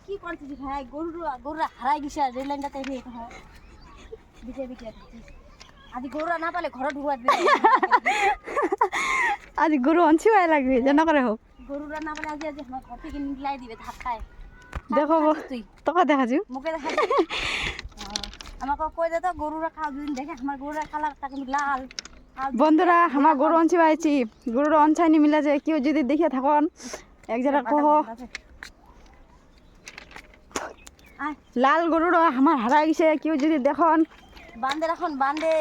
কি করছিস ভাই? গরুরা হারাই গেছে রেল লাইনটাতে বিটে বিটে আজি গরুরা না পালে ঘরে ঢুকাত আজ গরু অঞ্চি ভাই লাগবে যেন করে হোক গরুরা না পালে আজি আজি আমার ঘর থেকে নিলাই দিবে ধাক্কায় দেখো তুই তোকে দেখাচ্ছি মুখে দেখা আমাকে কই দে তো গরুরা খাও দুদিন দেখে আমার গরুরা কালারটা কিন্তু লাল বন্ধুরা আমার গরু অঞ্চি পাইছি গরুর অঞ্চাইনি মিলা যে কেউ যদি দেখে থাকুন এক জায়গা কহ লাল গরুর আমার হারা গেছে কেউ যদি দেখুন বান্ধে রাখুন বান্ধে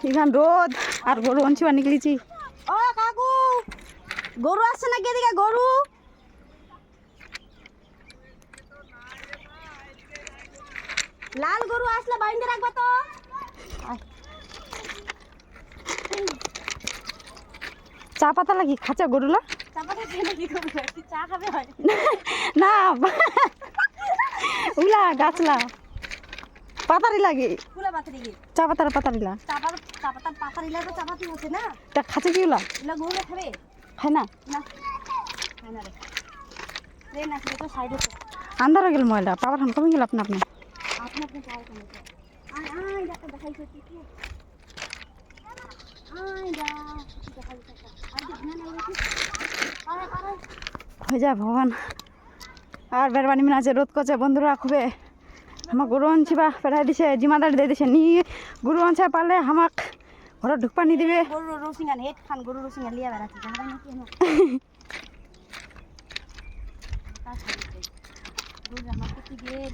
এখান রোদ আর গরু অঞ্চিবা নিকলিছি ও কাকু গরু আসছে না কে দিকে গরু লাল গরু আসলে বান্ধে রাখবা তো চা পাতা লাগি খাচ্ছে গরুলা চা পাতা খেলে কি করবে চা খাবে হয় না উলা গাছলা পাতারি লাগে ফুলা পাতারি কি চা পাতারিলা চা পাতা পাতারিলা তো চা পাতি হচ্ছে না তা খাচ্ছে কি উলা এগুলা গরুরা খাবে খায় না না খায় না রে ট্রেন আসলে তো সাইডে তো আন্ধার হয়ে গেল ময়লা পাবার হান কমে গেল আপনি আপনি আপনি যাও কেন আয় দেখো দেখাইছে কি কি আয় দা কি দেখাইছে আর দেখনা না দেখি আরে আরে হয়ে যায় ভগবান আর বেরবানি মিনা আছে রোদ করছে বন্ধুরা খুবে আমার গরু আনছিবা পেড়াই দিছে জিমাদার দিয়ে দিছে নি গরু আনছে পারলে আমাক ঘরে ঢুকপা নি দিবে গরু রসিঙ্গান হেড খান গরু রসিঙ্গান লিয়া বেড়াচ্ছে জানা নাকি না গরু আমার কুটি গেল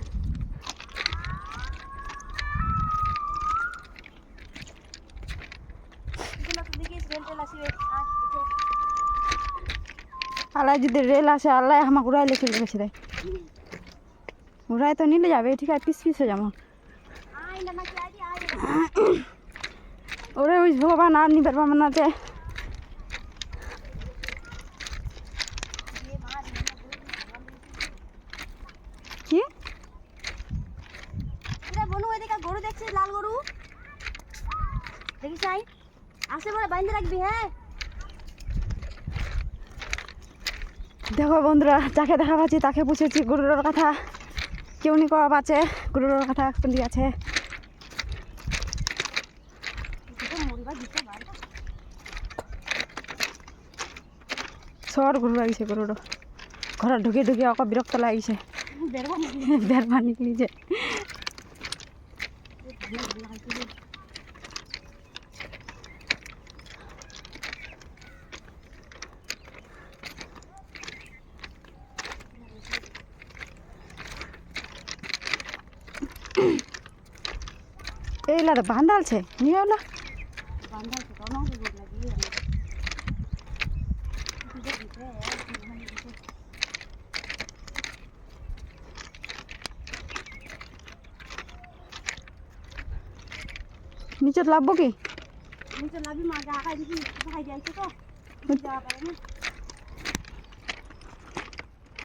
এগুলো তো দেখিস রেল টেল আসবে আল্লাহ যদি রেল আসে আল্লাহ আমাকে উড়াই লেখে রেখেছে দেয় উড়াই তো নিলে যাবে ঠিক আছে পিস পিস হয়ে যাবো আয় না নাকি আয় আয় ওরে ওই ভগবান আর নিবার পাবো না যে কি এটা বনু এদিকে গরু দেখছিস লাল গরু দেখিস আই আসে বলে বাইন্ধে রাখবি হ্যাঁ দেখো বন্ধুরা যাকে দেখা পাচ্ছি তাকে পুছেছি গরুর কথা কেউ নি কওয়া পাচ্ছে গরুর কথা কোনটি আছে সর গরু লাগিছে গরুর ঘরে ঢুকে ঢুকে অক বিরক্ত লাগিছে বেরবা নিকলিছে এইলা তো বান্ধালছে নিয়ে এলা নিচে লাভবো কি নিচে লাভি মা গা খাই দিছি খাই যাইছে তো যা পারে না